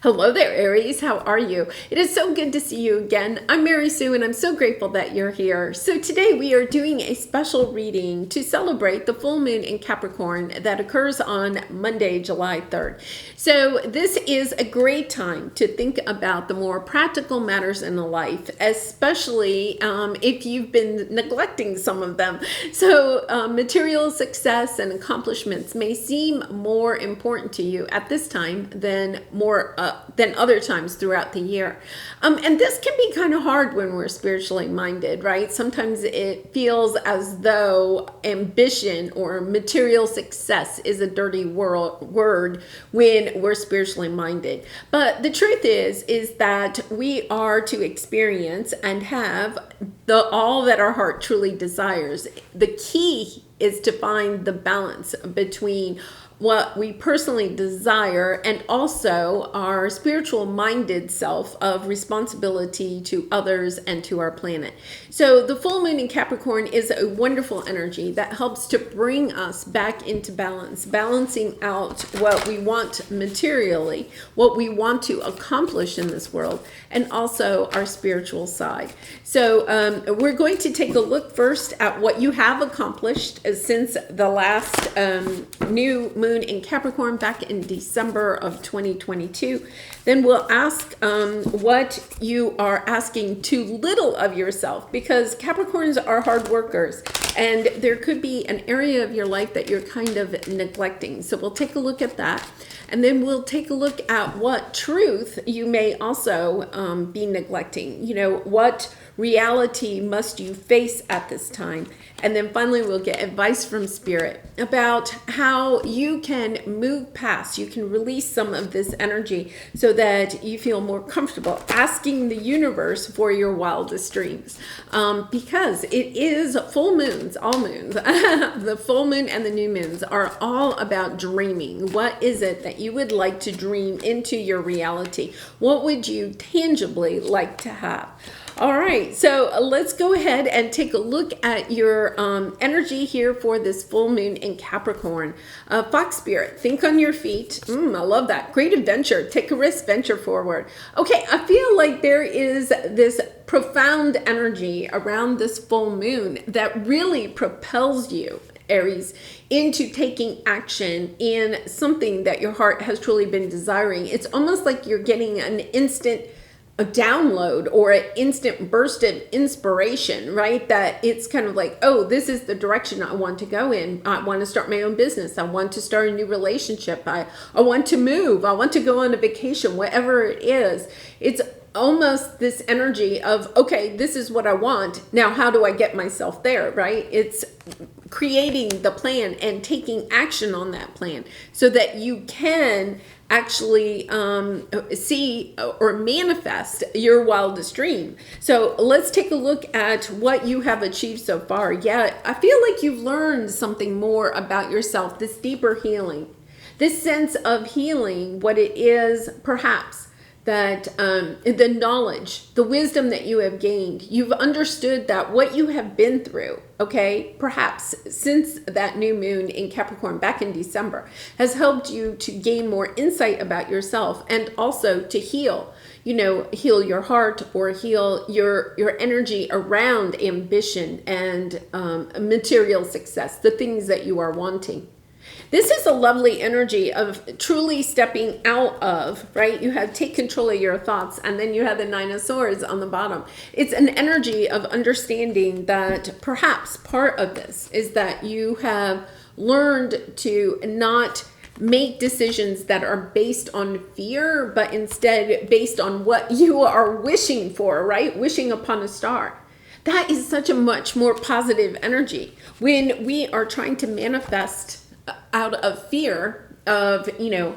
Hello there, Aries. How are you? It is so good to see you again. I'm Mary Sue, and I'm so grateful that you're here. So today we are doing a special reading to celebrate the full moon in Capricorn that occurs on Monday, July 3rd. So this is a great time to think about the more practical matters in life, especially if you've been neglecting some of them. So material success and accomplishments may seem more important to you at this time than other times throughout the year. And this can be kind of hard when we're spiritually minded, right? Sometimes it feels as though ambition or material success is a dirty word when we're spiritually minded. But the truth is that we are to experience and have all that our heart truly desires. The key is to find the balance between what we personally desire and also our spiritual minded self of responsibility to others and to our planet. So the full moon in Capricorn is a wonderful energy that helps to bring us back into balance, balancing out what we want materially, what we want to accomplish in this world, and also our spiritual side. So we're going to take a look first at what you have accomplished since the last new moon in Capricorn back in December of 2022. Then we'll ask what you are asking too little of yourself, because Capricorns are hard workers and there could be an area of your life that you're kind of neglecting. So we'll take a look at that. And then we'll take a look at what truth you may also be neglecting. You know, what reality must you face at this time? And then finally, we'll get advice from Spirit about how you can move past, you can release some of this energy so that you feel more comfortable asking the universe for your wildest dreams. Because it is full moons, all moons, the full moon and the new moons are all about dreaming. What is it that you would like to dream into your reality? What would you tangibly like to have? All right, so let's go ahead and take a look at your energy here for this full moon in Capricorn. Fox Spirit, think on your feet. I love that. Great adventure. Take a risk, venture forward. Okay, I feel like there is this profound energy around this full moon that really propels you, Aries, into taking action in something that your heart has truly been desiring. It's almost like you're getting an instant download or an instant burst of inspiration, right? That it's kind of like, oh, this is the direction I want to go in. I want to start my own business. I want to start a new relationship. I want to move. I want to go on a vacation, whatever it is. It's almost this energy of, okay, this is what I want. Now, how do I get myself there, right? It's creating the plan and taking action on that plan so that you can actually see or manifest your wildest dream. So let's take a look at what you have achieved so far. Yeah, I feel like you've learned something more about yourself, this deeper healing, this sense of healing, what it is perhaps that the knowledge, the wisdom that you have gained, you've understood that what you have been through, okay, perhaps since that new moon in Capricorn back in December, has helped you to gain more insight about yourself and also to heal, heal your heart or heal your energy around ambition and material success, the things that you are wanting. This is a lovely energy of truly stepping out of, right? You have take control of your thoughts, and then you have the Nine of Swords on the bottom. It's an energy of understanding that perhaps part of this is that you have learned to not make decisions that are based on fear, but instead based on what you are wishing for, right? Wishing upon a star. That is such a much more positive energy. When we are trying to manifest out of fear of,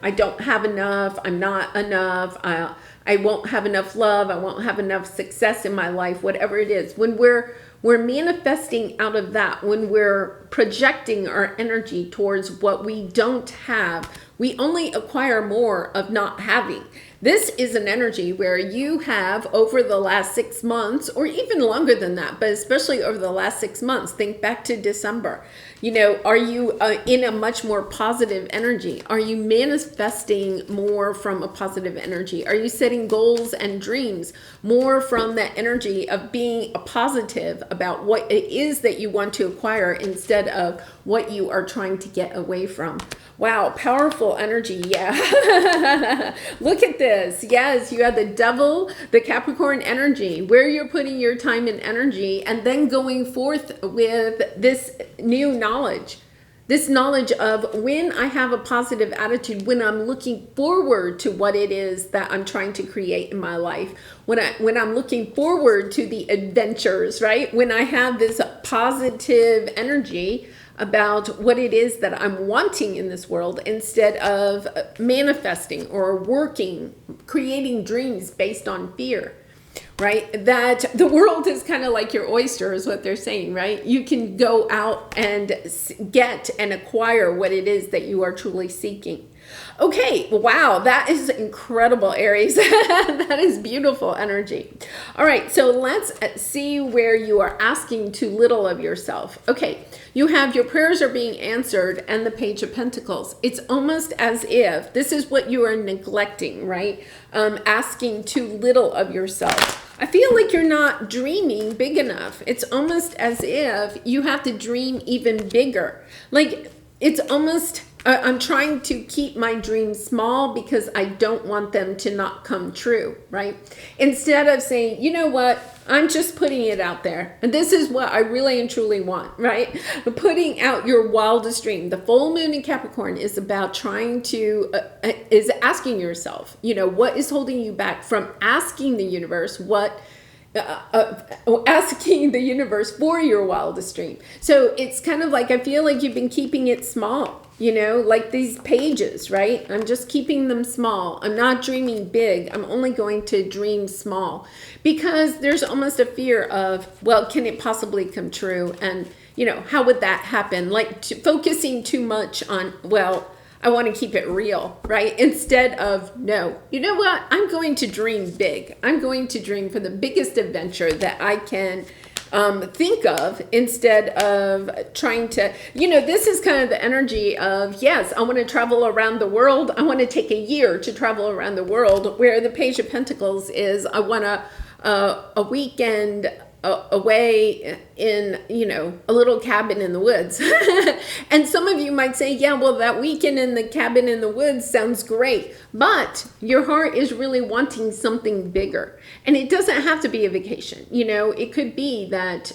I don't have enough, I'm not enough, I won't have enough love, I won't have enough success in my life, whatever it is. When we're manifesting out of that, when we're projecting our energy towards what we don't have, we only acquire more of not having. This is an energy where you have, over the last 6 months, or even longer than that, but especially over the last 6 months, think back to December. You know, are you in a much more positive energy? Are you manifesting more from a positive energy? Are you setting goals and dreams more from that energy of being a positive about what it is that you want to acquire instead of what you are trying to get away from? Wow, powerful energy. Yeah. Look at this. Yes, you have the Devil, the Capricorn energy, where you're putting your time and energy, and then going forth with this new knowledge. This knowledge of when I have a positive attitude, when I'm looking forward to what it is that I'm trying to create in my life, when I'm looking forward to the adventures, right? When I have this positive energy about what it is that I'm wanting in this world, instead of manifesting or working, creating dreams based on fear, right? That the world is kind of like your oyster, is what they're saying, right? You can go out and get and acquire what it is that you are truly seeking. Okay, wow, that is incredible, Aries. That is beautiful energy. All right, so let's see where you are asking too little of yourself. Okay, you have your prayers are being answered and the Page of Pentacles. It's almost as if this is what you are neglecting, right? Asking too little of yourself. I feel like you're not dreaming big enough. It's almost as if you have to dream even bigger. Like, it's almost... I'm trying to keep my dreams small because I don't want them to not come true, right? Instead of saying, you know what, I'm just putting it out there. And this is what I really and truly want, right? Putting out your wildest dream. The full moon in Capricorn is about trying to, is asking yourself, you know, what is holding you back from asking the universe asking the universe for your wildest dream. So it's kind of like, I feel like you've been keeping it small, you know, like these pages, right? I'm just keeping them small. I'm not dreaming big. I'm only going to dream small, because there's almost a fear of, well, can it possibly come true? And, you know, how would that happen? Like focusing too much on, well, I want to keep it real, right? Instead of, no, you know what? I'm going to dream big. I'm going to dream for the biggest adventure that I can think of, instead of trying to, you know, this is kind of the energy of, yes, I want to travel around the world. I want to take a year to travel around the world, where the Page of Pentacles is, I want a weekend away in, you know, a little cabin in the woods. And some of you might say, yeah, well, that weekend in the cabin in the woods sounds great, but your heart is really wanting something bigger. And it doesn't have to be a vacation. You know, it could be that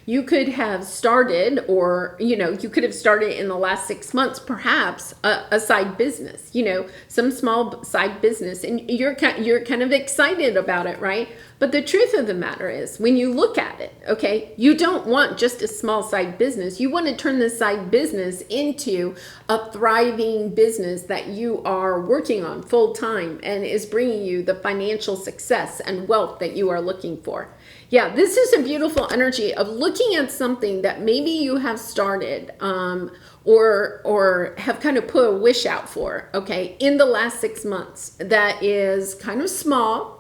you could have started, or, you know, you could have started in the last 6 months, perhaps a side business, you know, some small side business, and you're kind of excited about it, right? But the truth of the matter is, when you look at it, okay, you don't want just a small side business. You want to turn this side business into a thriving business that you are working on full time and is bringing you the financial success and wealth that you are looking for. Yeah, this is a beautiful energy of looking at something that maybe you have started or have kind of put a wish out for, okay, in the last 6 months, that is kind of small,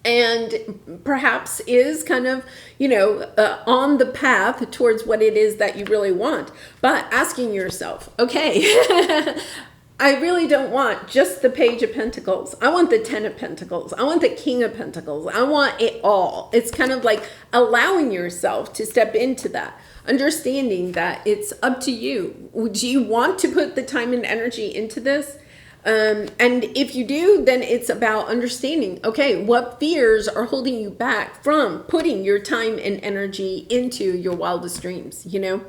and perhaps is kind of, you know, on the path towards what it is that you really want. But asking yourself, okay, I really don't want just the Page of Pentacles. I want the Ten of Pentacles. I want the King of Pentacles. I want it all. It's kind of like allowing yourself to step into that, understanding that it's up to you. Do you want to put the time and energy into this? And if you do, then it's about understanding, okay, what fears are holding you back from putting your time and energy into your wildest dreams, you know?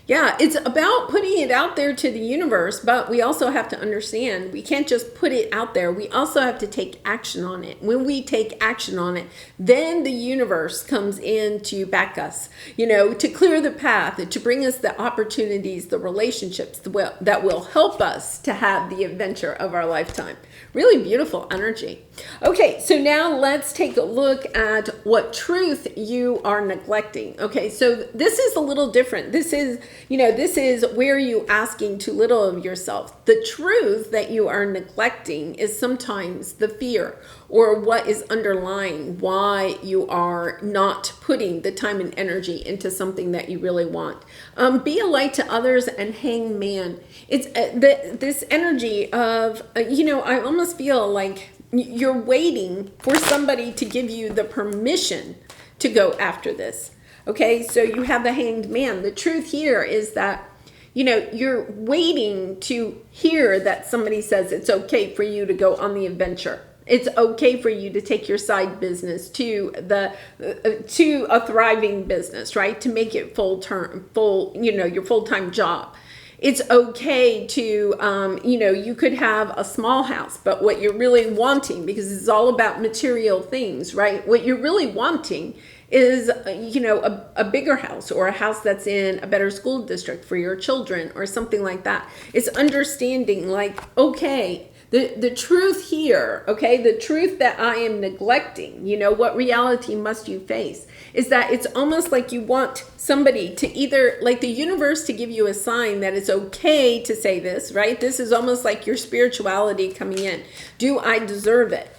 Yeah, it's about putting it out there to the universe, but we also have to understand we can't just put it out there. We also have to take action on it. When we take action on it, then the universe comes in to back us, you know, to clear the path, to bring us the opportunities, the relationships that will help us to have the adventure of our lifetime. Really beautiful energy. Okay, so now let's take a look at what truth you are neglecting. Okay, so this is a little different. This is, this is where you asking too little of yourself. The truth that you are neglecting is sometimes the fear or what is underlying why you are not putting the time and energy into something that you really want. Be a light to others and hang man. It's this energy of, I almost feel like you're waiting for somebody to give you the permission to go after this. Okay, so you have the hanged man. The truth here is that, you're waiting to hear that somebody says it's okay for you to go on the adventure. It's okay for you to take your side business to a thriving business, right? To make it your full-time job. It's okay to, you could have a small house, but what you're really wanting, because it's all about material things, right? What you're really wanting is, a bigger house or a house that's in a better school district for your children or something like that. It's understanding like, okay, the truth here, okay, the truth that I am neglecting, what reality must you face, is that it's almost like you want somebody to either, like the universe to give you a sign that it's okay to say this, right? This is almost like your spirituality coming in. Do I deserve it?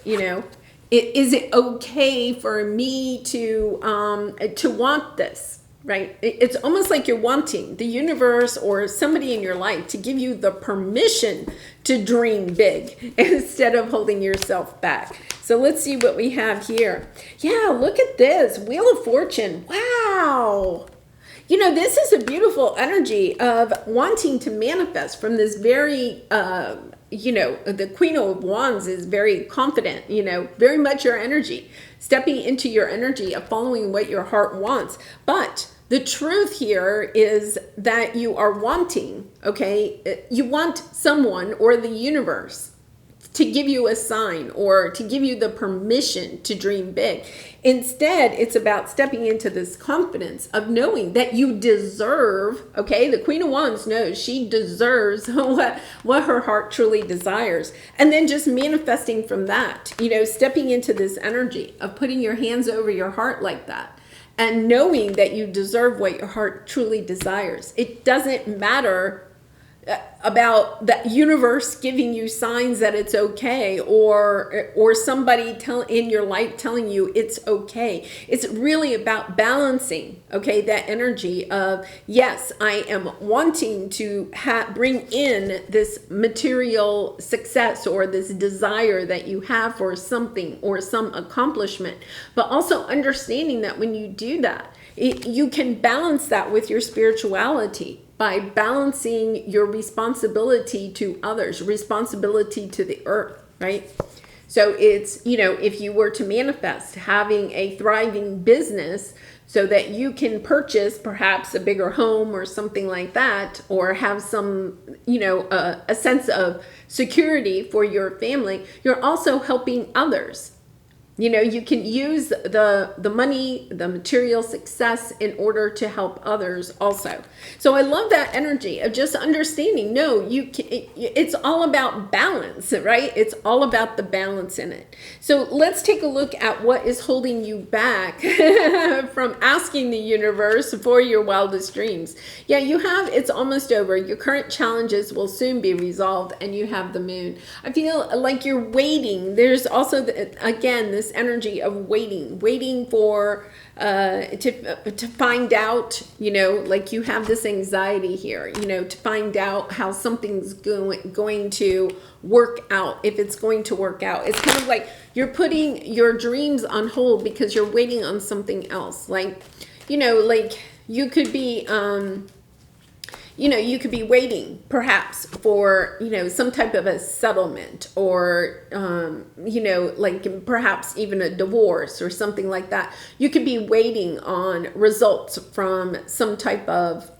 Is it okay for me to want this? Right? It's almost like you're wanting the universe or somebody in your life to give you the permission to dream big instead of holding yourself back. So let's see what we have here. Yeah, look at this. Wheel of Fortune. Wow. This is a beautiful energy of wanting to manifest from this very, the Queen of Wands is very confident, very much your energy, stepping into your energy of following what your heart wants. But the truth here is that you are wanting, okay, you want someone or the universe to give you a sign or to give you the permission to dream big. Instead, it's about stepping into this confidence of knowing that you deserve, okay, the Queen of Wands knows she deserves what her heart truly desires. And then just manifesting from that, stepping into this energy of putting your hands over your heart like that. And knowing that you deserve what your heart truly desires. It doesn't matter about the universe giving you signs that it's okay, or somebody in your life telling you it's okay. It's really about balancing, okay, that energy of, yes, I am wanting to bring in this material success or this desire that you have for something or some accomplishment, but also understanding that when you do that, you can balance that with your spirituality by balancing your responsibility to others, responsibility to the earth, right? So it's, if you were to manifest having a thriving business so that you can purchase perhaps a bigger home or something like that, or have some, a sense of security for your family, you're also helping others. You can use the money, the material success in order to help others also. So I love that energy of just understanding, it's all about balance, right? It's all about the balance in it. So let's take a look at what is holding you back from asking the universe for your wildest dreams. Yeah, it's almost over. Your current challenges will soon be resolved, and you have the moon. I feel like you're waiting. There's also, again, this energy of waiting for to find out, like you have this anxiety here, to find out how something's going to work out, if it's going to work out. It's kind of like you're putting your dreams on hold because you're waiting on something else. Like, like you could be you could be waiting perhaps for, some type of a settlement or, like perhaps even a divorce or something like that. You could be waiting on results from some type of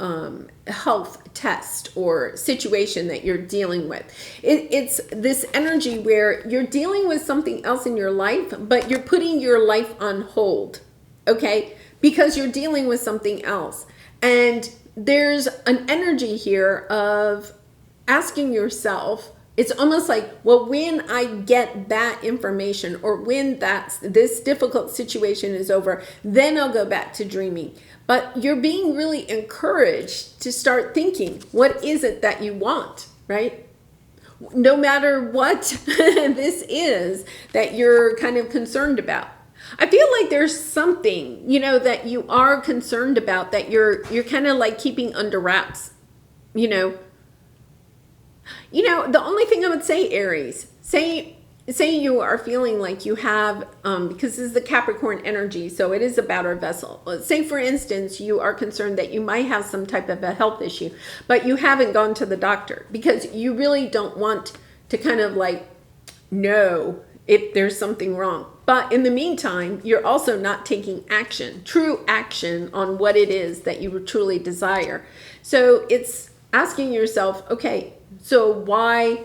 health test or situation that you're dealing with. It's this energy where you're dealing with something else in your life, but you're putting your life on hold, okay? Because you're dealing with something else. And there's an energy here of asking yourself, It's almost like, well, when I get that information, or when this difficult situation is over, then I'll go back to dreaming. But you're being really encouraged to start thinking, what is it that you want, right? No matter what this is that you're kind of concerned about. I feel like there's something, that you are concerned about that you're kind of like keeping under wraps, the only thing I would say, Aries, say you are feeling like you have, because this is the Capricorn energy, so it is about our vessel. Say, for instance, you are concerned that you might have some type of a health issue, but you haven't gone to the doctor because you really don't want to kind of like know if there's something wrong. But in the meantime, you're also not taking action, true action on what it is that you truly desire. So it's asking yourself, okay, so why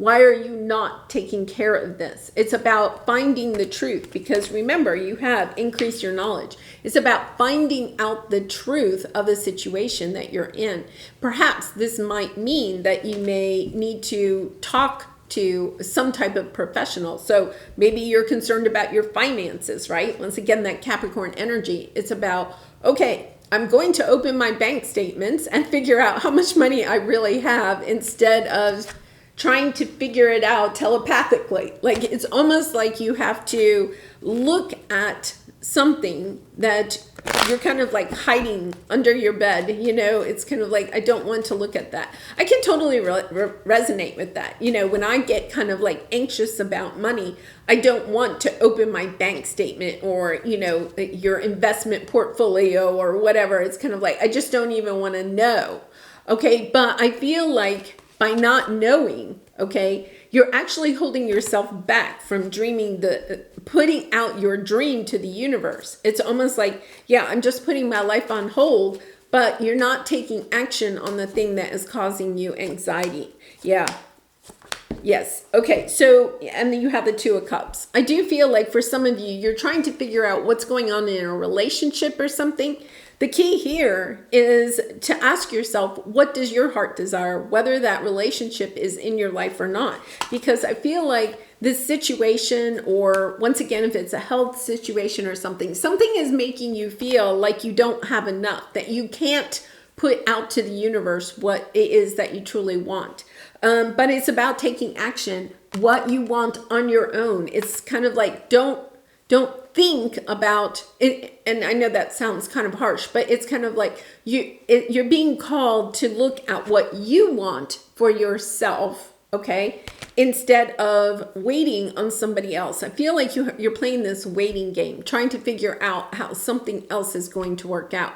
are you not taking care of this? It's about finding the truth, because remember, you have increased your knowledge. It's about finding out the truth of the situation that you're in. Perhaps this might mean that you may need to talk to some type of professional. So maybe you're concerned about your finances, right? Once again, that Capricorn energy, it's about, okay, I'm going to open my bank statements and figure out how much money I really have, instead of trying to figure it out telepathically. Like, it's almost like you have to look at something that you're kind of like hiding under your bed. It's kind of like, I don't want to look at that. I can totally resonate with that. When I get kind of like anxious about money, I don't want to open my bank statement or, your investment portfolio or whatever. It's kind of like, I just don't even want to know. Okay. But I feel like by not knowing, okay, you're actually holding yourself back from dreaming, putting out your dream to the universe. It's almost like, yeah, I'm just putting my life on hold, but you're not taking action on the thing that is causing you anxiety. Yeah. Yes. Okay. So, and then you have the Two of Cups. I do feel like for some of you, you're trying to figure out what's going on in a relationship or something. The key here is to ask yourself, what does your heart desire, whether that relationship is in your life or not? Because I feel like this situation, or once again, if it's a health situation or something is making you feel like you don't have enough, that you can't put out to the universe what it is that you truly want. But it's about taking action, what you want on your own. It's kind of like, don't think about it. And I know that sounds kind of harsh, but it's kind of like you're being called to look at what you want for yourself, okay? Instead of waiting on somebody else. I feel like you're playing this waiting game, trying to figure out how something else is going to work out.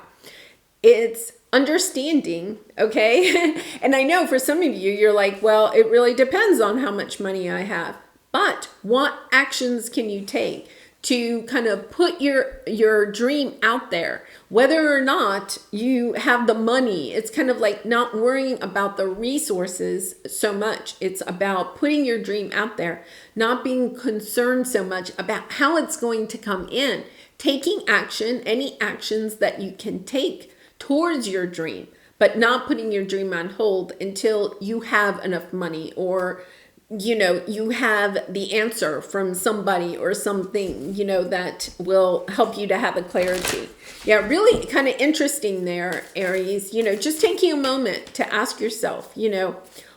It's understanding, okay? And I know for some of you, you're like, well, it really depends on how much money I have. But what actions can you take to kind of put your dream out there, whether or not you have the money? It's kind of like not worrying about the resources so much. It's about putting your dream out there, not being concerned so much about how it's going to come in, taking action, any actions that you can take towards your dream, but not putting your dream on hold until you have enough money, or you have the answer from somebody or something, that will help you to have a clarity. Yeah, really kind of interesting there, Aries. Just taking a moment to ask yourself,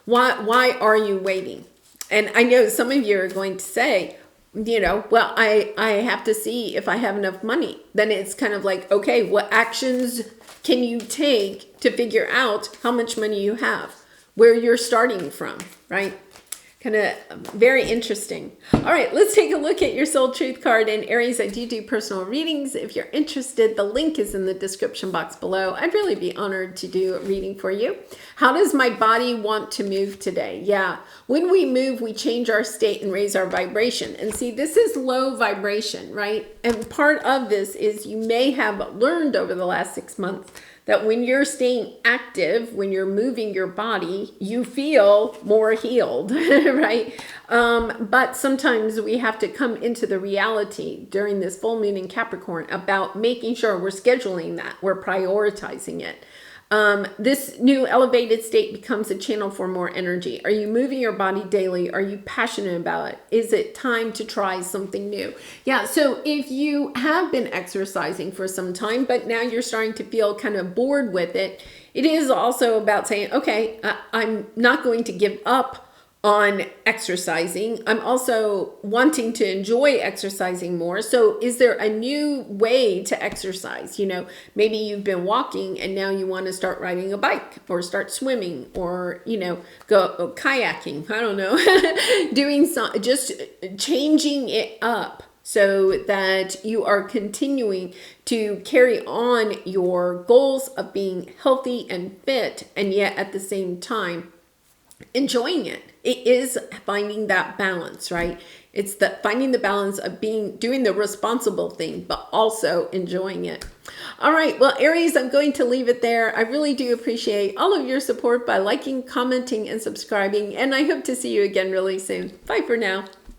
why are you waiting? And I know some of you are going to say, well, I have to see if I have enough money. Then it's kind of like, okay, what actions can you take to figure out how much money you have, where you're starting from, right? Kind of very interesting. All right, let's take a look at your soul truth card. And Aries, I do personal readings. If you're interested, the link is in the description box below. I'd really be honored to do a reading for you. How does my body want to move today? Yeah, when we move, we change our state and raise our vibration. And see, this is low vibration, right? And part of this is you may have learned over the last 6 months that when you're staying active, when you're moving your body, you feel more healed, right? But sometimes we have to come into the reality during this full moon in Capricorn about making sure we're scheduling that, we're prioritizing it. This new elevated state becomes a channel for more energy. Are you moving your body daily? Are you passionate about it? Is it time to try something new? Yeah, so if you have been exercising for some time, but now you're starting to feel kind of bored with it, it is also about saying, okay, I'm not going to give up on exercising. I'm also wanting to enjoy exercising more. So is there a new way to exercise? You know, maybe you've been walking and now you want to start riding a bike or start swimming or, you know, go kayaking. I don't know, doing some, just changing it up so that you are continuing to carry on your goals of being healthy and fit, and yet at the same time enjoying it. It is finding that balance, right? It's finding the balance of doing the responsible thing, but also enjoying it. All right, well, Aries, I'm going to leave it there. I really do appreciate all of your support by liking, commenting, and subscribing, and I hope to see you again really soon. Bye for now.